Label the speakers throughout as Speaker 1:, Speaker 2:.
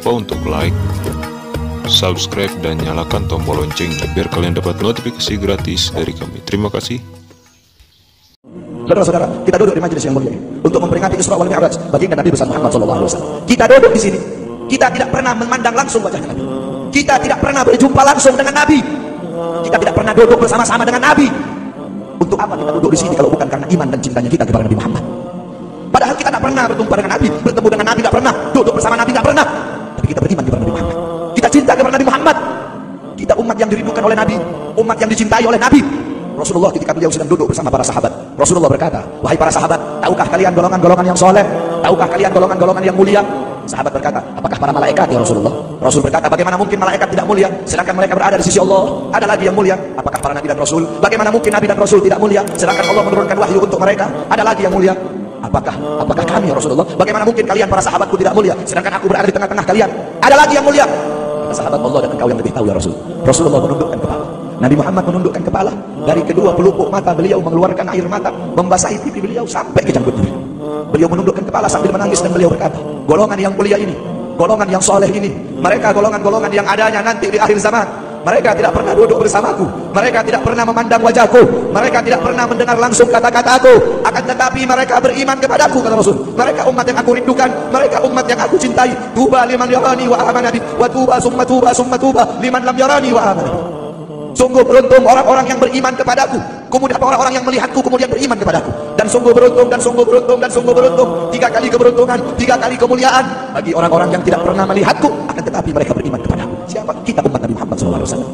Speaker 1: lupa untuk like, subscribe, dan nyalakan tombol loncengnya biar kalian dapat notifikasi gratis dari kami. Terima kasih.
Speaker 2: Saudara-saudara, kita duduk di majelis yang mulia untuk memperingati Isra wal Mi'raj baginda Nabi besar Muhammad SAW. Kita duduk di sini, kita tidak pernah memandang langsung wajah Nabi. Kita tidak pernah berjumpa langsung dengan Nabi. Kita tidak pernah duduk bersama-sama dengan Nabi. Untuk apa kita duduk di sini kalau bukan karena iman dan cintanya kita kepada Nabi Muhammad? Padahal kita tidak pernah berjumpa dengan Nabi, bertemu dengan Nabi tidak pernah, duduk bersama Nabi tidak pernah. Tapi kita beriman kepada Nabi Muhammad. Kita cinta kepada Nabi Muhammad. Kita umat yang dirindukan oleh Nabi, umat yang dicintai oleh Nabi. Rasulullah ketika beliau sedang duduk bersama para sahabat, Rasulullah berkata, "Wahai para sahabat, tahukah kalian golongan-golongan yang soleh? Tahukah kalian golongan-golongan yang mulia?" Sahabat berkata, "Apakah para malaikat ya Rasulullah?" Rasul berkata, "Bagaimana mungkin malaikat tidak mulia sedangkan mereka berada di sisi Allah? Ada lagi yang mulia. Apakah para nabi dan rasul? Bagaimana mungkin nabi dan rasul tidak mulia sedangkan Allah menurunkan wahyu untuk mereka? Ada lagi yang mulia. Apakah kami ya Rasulullah? Bagaimana mungkin kalian para sahabatku tidak mulia sedangkan aku berada di tengah-tengah kalian? Ada lagi yang mulia." Kata sahabat, "Allah dan engkau yang lebih tahu ya Rasul." Rasulullah menundukkan kepala. Nabi Muhammad menundukkan kepala. Dari kedua pelupuk mata beliau mengeluarkan air mata membasahi pipi beliau sampai ke janggut beliau. Beliau menundukkan kepala sambil menangis dan beliau berkata, "Golongan yang mulia ini, golongan yang soleh ini, mereka golongan-golongan yang adanya nanti di akhir zaman. Mereka tidak pernah duduk bersamaku, mereka tidak pernah memandang wajahku, mereka tidak pernah mendengar langsung kata-kataku, akan tetapi mereka beriman kepadaku," kata Rasul. "Mereka umat yang aku rindukan, mereka umat yang aku cintai. Tuba liman yarani wa amana bi, wa tuba summa tuba liman lam yarani wa amana bi." Sungguh beruntung orang-orang yang beriman kepadaku, kemudian orang-orang yang melihatku kemudian beriman kepadaku. Dan sungguh beruntung, dan sungguh beruntung, dan sungguh beruntung. 3 kali keberuntungan, 3 kali kemuliaan bagi orang-orang yang tidak pernah melihatku, akan tetapi mereka beriman kepadaku. Siapa? Kita umat Nabi Muhammad SAW.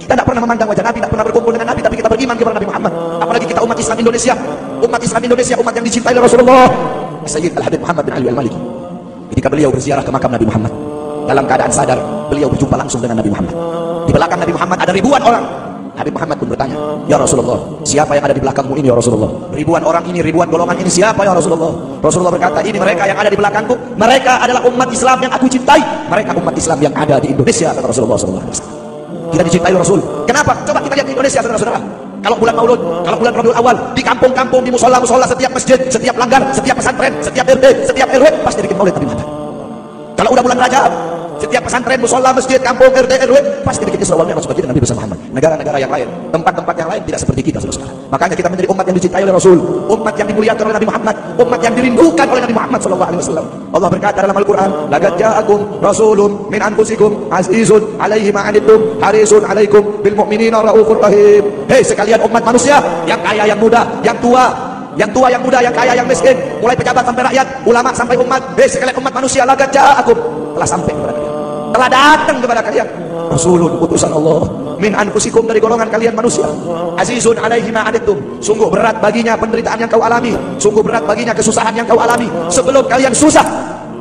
Speaker 2: Kita tidak pernah memandang wajah Nabi, tidak pernah berkumpul dengan Nabi, tapi kita beriman kepada Nabi Muhammad. Apalagi kita umat Islam Indonesia, umat Islam Indonesia, umat yang dicintai oleh Rasulullah Sayyid Al-Habib Muhammad bin Ali Al-Maliki. Ketika beliau berziarah ke makam Nabi Muhammad, dalam keadaan sadar, beliau berjumpa langsung dengan Nabi Muhammad. Di belakang Nabi Muhammad ada ribuan orang. Nabi Muhammad pun bertanya, "Ya Rasulullah, siapa yang ada di belakangmu ini ya Rasulullah? Ribuan orang ini, ribuan golongan ini siapa ya Rasulullah?" Rasulullah berkata, "Ini mereka yang ada di belakangku. Mereka adalah umat Islam yang aku cintai. Mereka umat Islam yang ada di Indonesia," kata Rasulullah SAW. Kita dicintai Rasul. Kenapa? Coba kita lihat di Indonesia, saudara-saudara. Kalau bulan Maulud, kalau bulan Rabiul Awal, di kampung-kampung, di musola-musola, setiap masjid, setiap langgar, setiap pesantren, setiap RT, setiap RW pasti bikin maulid Nabi Muhammad. Kalau udah bulan Rajab, setiap pesantren, musola, masjid, kampung, RT, RW pasti bikin Isra wal Mi'raj baginda Nabi besar Muhammad. Negara-negara yang lain, tempat-tempat yang lain tidak seperti kita, saudara. Makanya kita menjadi umat yang dicintai oleh Rasul, umat yang dimuliakan oleh Nabi Muhammad, umat yang dirindukan oleh Nabi Muhammad SAW. Allah berkata dalam Al-Quran, "Laqad ja'akum rasulun min anfusikum azizun 'alaihi ma 'anittum harisun 'alaikum bil mu'minina raufur rahim." Hei sekalian umat manusia, yang kaya, yang muda, yang tua, yang muda, yang kaya, yang miskin, mulai pejabat sampai rakyat, ulama sampai umat. Hei sekalian umat manusia, laqad ja'akum, telah sampai kepada kalian, telah datang kepada kalian rasulun, utusan Allah, min anfusikum, dari golongan kalian manusia, azizun 'alaihi ma 'anittum, sungguh berat baginya penderitaan yang kau alami, sungguh berat baginya kesusahan yang kau alami. Sebelum kalian susah,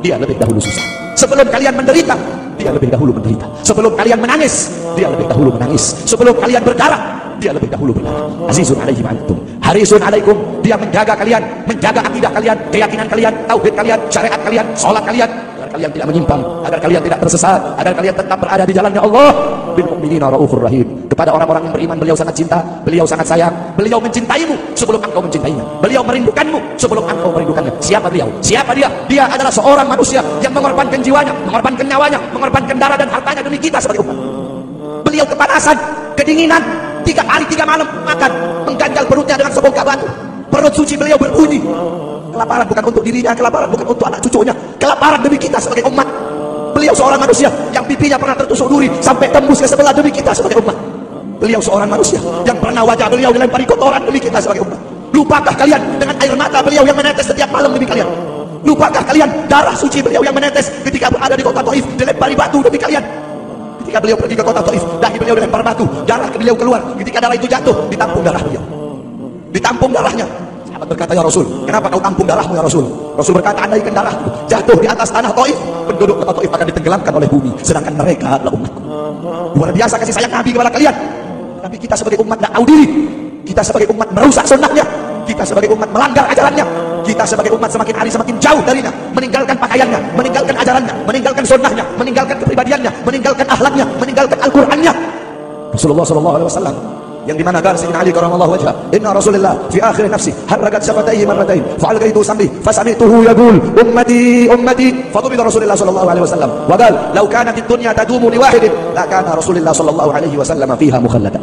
Speaker 2: dia lebih dahulu susah. Sebelum kalian menderita, dia lebih dahulu menderita. Sebelum kalian menangis, dia lebih dahulu menangis. Sebelum kalian berdarah, dia lebih dahulu berdarah. Azizun 'alaihi ma 'anittum harisun 'alaikum, dia menjaga kalian, menjaga akidah kalian, keyakinan kalian, tauhid kalian, syariat kalian, salat kalian, agar kalian tidak menyimpang, agar kalian tidak tersesat, agar kalian tetap berada di jalannya Allah. Bil mu'minina raufur rahim, kepada orang-orang yang beriman beliau sangat cinta, beliau sangat sayang, beliau mencintaimu sebelum engkau mencintainya, beliau merindukanmu sebelum engkau merindukannya. Siapa beliau? Siapa dia? Dia adalah seorang manusia yang mengorbankan jiwanya, mengorbankan nyawanya, mengorbankan darah dan hartanya demi kita sebagai umat. Beliau kepanasan, kedinginan, 3 hari 3 malam makan, mengganjal perutnya dengan sebongkah batu. Perut suci beliau berbunyi. Kelaparan bukan untuk dirinya, kelaparan bukan untuk anak cucunya, kelaparan demi kita sebagai umat. Beliau seorang manusia yang pipinya pernah tertusuk duri sampai tembus ke sebelah demi kita sebagai umat. Beliau seorang manusia yang pernah wajah beliau dilempari kotoran demi kita sebagai umat. Lupakah kalian dengan air mata beliau yang menetes setiap malam demi kalian? Lupakah kalian darah suci beliau yang menetes ketika berada di kota Taif dilempari batu demi kalian? Ketika beliau pergi ke kota Taif, dahi beliau dilempar batu, darah beliau keluar. Ketika darah itu jatuh, ditampung darah beliau, ditampung darahnya. Sahabat berkata, "Ya Rasul, kenapa kau tampung darahmu ya Rasul?" Rasul berkata, "Andaikan darahku jatuh di atas tanah Taif, penduduk kota Taif akan ditenggelamkan oleh bumi, sedangkan mereka adalah umatku." Luar biasa kasih sayang Nabi kepada kalian. Tapi kita sebagai umat tidak tahu diri. Kita sebagai umat merusak sunnahnya. Kita sebagai umat melanggar ajarannya. Kita sebagai umat semakin hari semakin jauh darinya, meninggalkan pakaiannya, meninggalkan ajarannya, meninggalkan sunnahnya, meninggalkan kepribadiannya, meninggalkan akhlaknya, meninggalkan Al-Qurannya. Rasulullah SAW yang dimana kan Sayyidina Ali karamallahu wajhah, inna Rasulullah fi akhir nafsi harakat syafataihi marratain fa'alqaitu sam'i fasami'tuhu yaqul ummati ummati faqubida Rasulullah sallallahu alaihi wasallam wa qala law kanat ad-dunya tadumu li wahidin la kana Rasulullah sallallahu alaihi wasallam fiha mukhalladan.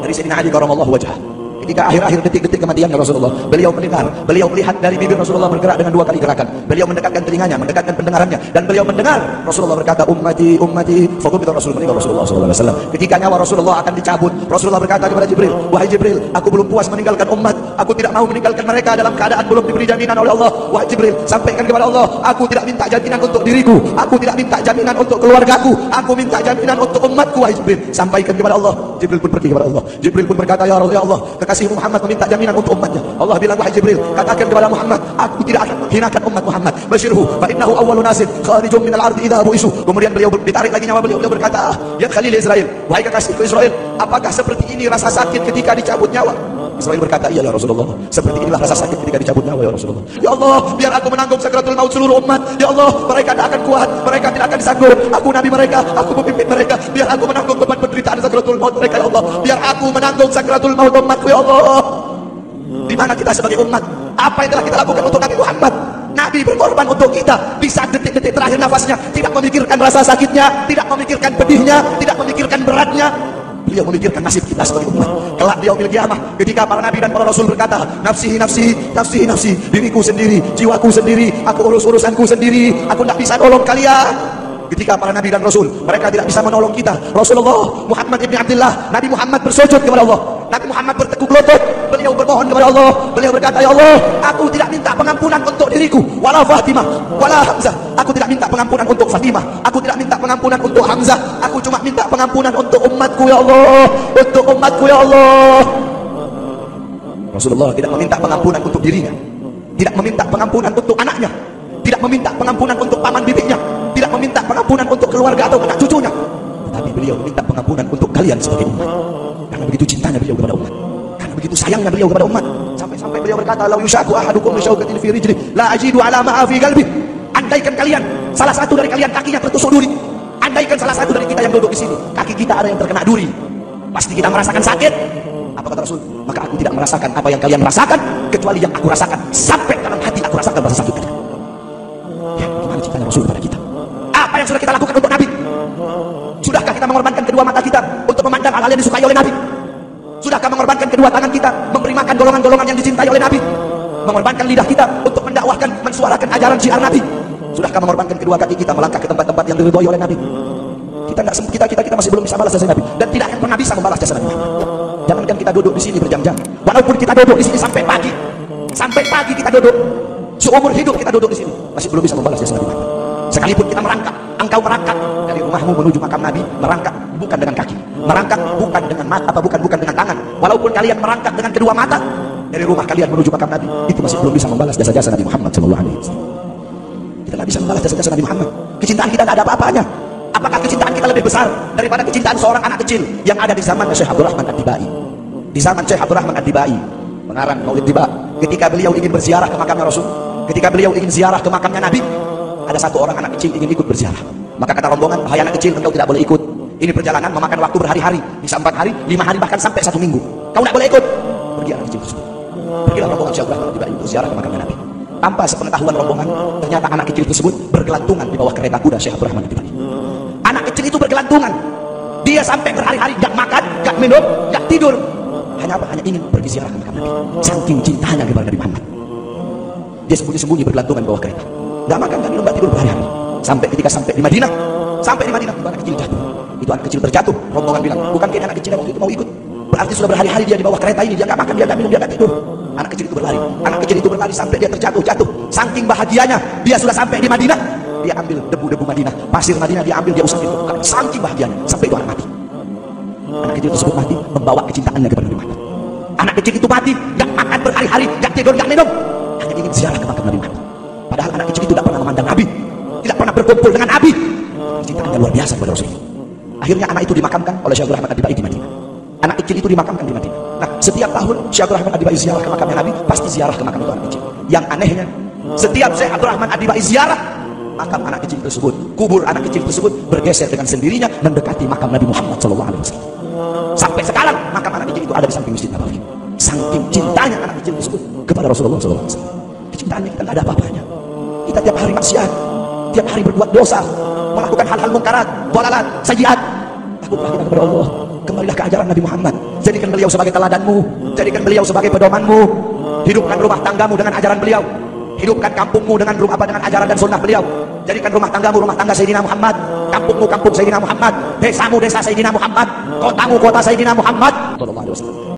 Speaker 2: Dari Sayyidina Ali karamallahu wajhah, ketika akhir-akhir detik-detik kematiannya Rasulullah, beliau mendengar, beliau melihat dari bibir Rasulullah bergerak dengan 2 kali gerakan. Beliau mendekatkan telinganya, mendekatkan pendengarannya, dan beliau mendengar Rasulullah berkata ummati ummati faqubida Rasulullah sallallahu alaihi wasallam. Ketika nyawa Rasulullah akan dicabut, Rasulullah berkata kepada Jibril, wahai Jibril, aku belum puas meninggalkan umat, aku tidak mau meninggalkan mereka dalam keadaan belum diberi jaminan oleh Allah. Wahai Jibril, sampaikan kepada Allah, aku tidak minta jaminan untuk diriku, aku tidak minta jaminan untuk keluargaku, aku minta jaminan untuk umatku. Wahai Jibril, sampaikan kepada Allah. Jibril pun pergi kepada Allah. Jibril pun berkata, ya Allah, kekasihmu Muhammad meminta jaminan untuk umatnya. Allah bilang, wahai Jibril, katakan kepada Muhammad, aku tidak akan menghinakan umat Muhammad. Basyirhu fa innahu awwalun nasin kharijun minal ardi idza bu'isu. Kemudian beliau ditarik lagi nyawa beliau berkata, ya Khalil Israel, wahai kekasihku Israel, apakah seperti ini rasa sakit ketika dicabut nyawa? Israel berkata, iya ya Rasulullah, seperti inilah rasa sakit ketika dicabut nyawa ya Rasulullah. Ya Allah, biar aku menanggung sakratul maut seluruh umat. Ya Allah, mereka tidak akan kuat, mereka tidak akan disanggup. Aku nabi mereka, aku pemimpin mereka, biar aku menanggung beban penderitaan sakratul maut mereka ya Allah. Biar aku menanggung sakratul maut umatku ya Allah. Di mana kita sebagai umat, apa yang telah kita lakukan untuk Nabi Muhammad? Nabi berkorban untuk kita di saat detik-detik terakhir nafasnya, tidak memikirkan rasa sakitnya, tidak memikirkan pedihnya, tidak memikirkan beratnya. Beliau memikirkan nasib kita sebagai umat. Kelak di yaumil kiamah, ketika para nabi dan para rasul berkata, nafsi nafsi nafsi nafsi, diriku sendiri, jiwaku sendiri, aku urus urusanku sendiri, aku tidak bisa tolong kalian. Ketika para nabi dan rasul, mereka tidak bisa menolong kita. Rasulullah Muhammad ibn Abdullah, Nabi Muhammad bersujud kepada Allah. Nabi Muhammad bertekuk lutut, beliau bermohon kepada Allah. Beliau berkata, ya Allah, aku tidak minta pengampunan untuk diriku, wala Fatimah, wala Hamzah. Aku tidak minta pengampunan untuk Fatimah, aku tidak minta pengampunan untuk Hamzah. Aku cuma minta pengampunan untuk umatku ya Allah, untuk umatku ya Allah. Rasulullah tidak meminta pengampunan untuk dirinya, tidak meminta pengampunan untuk anaknya, tidak meminta pengampunan untuk paman bibinya, tidak meminta pengampunan untuk keluarga atau anak cucunya, tetapi beliau meminta pengampunan untuk kalian sebagai umat. Karena begitu cintanya beliau kepada umat, karena begitu sayangnya beliau kepada umat, sampai beliau berkata, "Lau yushaku ahadukum bi syaukatin fi rijli, la ajidu ala ma fi qalbi." Andaikan kalian, salah satu dari kalian kakinya tertusuk duri, andaikan salah satu dari kita yang duduk di sini, kaki kita ada yang terkena duri, pasti kita merasakan sakit. Apa kata Rasul? Maka aku tidak merasakan apa yang kalian merasakan, kecuali yang aku rasakan. Sampai dalam hati aku rasakan rasa sakit kalian. Ya, bagaimana cintanya Rasul kepada kita? Apa yang sudah kita lakukan untuk Nabi? Sudahkah kita mengorbankan kedua mata kita untuk memandang hal-hal yang disukai oleh Nabi? Sudahkah mengorbankan kedua tangan kita memberi makan golongan-golongan yang dicintai oleh Nabi? Mengorbankan lidah kita untuk mendakwahkan, mensuarakan ajaran syiar Nabi? Sudahkah mengorbankan kedua kaki kita melangkah ke tempat-tempat yang diridhoi oleh Nabi? Kita masih belum bisa balas jasa Nabi, dan tidak akan pernah bisa membalas jasa Nabi Muhammad. Jangankan kita duduk di sini berjam-jam, walaupun kita duduk di sini sampai pagi kita duduk, seumur hidup kita duduk di sini, masih belum bisa membalas jasa Nabi Muhammad. Sekalipun kita merangkak, engkau merangkak dari rumahmu menuju makam Nabi, merangkak bukan dengan kaki, merangkak bukan dengan mata, bukan dengan tangan. Walaupun kalian merangkak dengan kedua mata dari rumah kalian menuju makam Nabi, itu masih belum bisa membalas jasa-jasa Nabi Muhammad sallallahu alaihi wasallam. Kita tidak bisa membalas jasa-jasa Nabi Muhammad. Kecintaan kita tidak ada apa-apanya. Apakah kecintaan kita lebih besar daripada kecintaan seorang anak kecil yang ada di zaman Syekh Abdul Rahman Ad-Dibai? Di zaman Syekh Abdul Rahman Ad-Dibai, pengarang Maulid Tiba, ketika beliau ingin berziarah ke makamnya Rasul, ketika beliau ingin ziarah ke makamnya Nabi, ada satu orang anak kecil ingin ikut berziarah. Maka kata rombongan, wahai anak kecil, engkau tidak boleh ikut. Ini perjalanan memakan waktu berhari-hari, bisa 4 hari, 5 hari, bahkan sampai 1 minggu. Kau tidak boleh ikut. Pergi anak kecil tersebut. Pergilah rombongan Syekh Abdul Rahman Ad-Dibai berziarah ke makamnya Nabi. Tanpa sepengetahuan rombongan, ternyata anak kecil tersebut bergelantungan di bawah kereta kuda Syekh Abdul Rahman Ad-Dibai. Anak kecil itu bergelantungan. Dia sampai berhari-hari gak makan, gak minum, gak tidur. Hanya apa? Hanya ingin pergi ziarah ke makam Nabi. Saking cintanya kepada Nabi Muhammad, dia sembunyi-sembunyi bergelantungan di bawah kereta. Gak makan, gak minum, gak tidur berhari-hari. Ketika sampai di Madinah, itu anak kecil jatuh. Itu anak kecil terjatuh. Rombongan bilang, bukan kayaknya anak kecil yang waktu itu mau ikut. Berarti sudah berhari-hari dia di bawah kereta ini, dia gak makan, dia gak minum, dia gak tidur. Anak kecil itu berlari sampai dia terjatuh. Saking bahagianya, dia sudah sampai di Madinah, dia ambil debu-debu Madinah, pasir Madinah, dia ambil, dia usapin ke muka. Saking bahagianya, sampai itu anak mati. Anak kecil tersebut mati membawa kecintaannya kepada Nabi Muhammad. Anak kecil itu mati, gak makan berhari-hari, gak tidur, gak minum, hanya ingin ziarah ke makam Nabi Muhammad. Padahal anak kecil itu tidak pernah memandang Nabi, tidak pernah berkumpul dengan Nabi. Kecintaannya luar biasa kepada Rasul. Akhirnya anak itu dimakamkan oleh Syekh Abdul Rahman Ad-Dibai di Madinah. Anak kecil itu dimakamkan di Madinah. Nah, setiap tahun Syekh Abdul Rahman Ad-Dibai ziarah ke makamnya Nabi, pasti ziarah ke makam itu anak kecil. Yang anehnya, setiap Syekh Abdul Rahman Ad-Dibai ziarah, makam anak kecil tersebut, kubur anak kecil tersebut bergeser dengan sendirinya mendekati makam Nabi Muhammad SAW. Sampai sekarang makam anak kecil itu ada di samping Masjid Nabawi. Saking cintanya anak kecil tersebut kepada Rasulullah SAW. Kecintaannya kita tidak ada apa-apanya. Kita tiap hari maksiat, tiap hari berbuat dosa, melakukan hal-hal mungkarat, dhalalat, sayyiat. Takutlah kita kepada Allah. Kembalilah ke ajaran Nabi Muhammad. Jadikan beliau sebagai teladanmu, jadikan beliau sebagai pedomanmu. Hidupkan rumah tanggamu dengan ajaran beliau. Hidupkan kampungmu dengan dengan ajaran dan sunnah beliau. Jadikan rumah tanggamu rumah tangga Sayyidina Muhammad, kampungmu kampung Sayyidina Muhammad, desamu desa Sayyidina Muhammad, kotamu kota Sayyidina Muhammad sallallahu alaihi wasallam.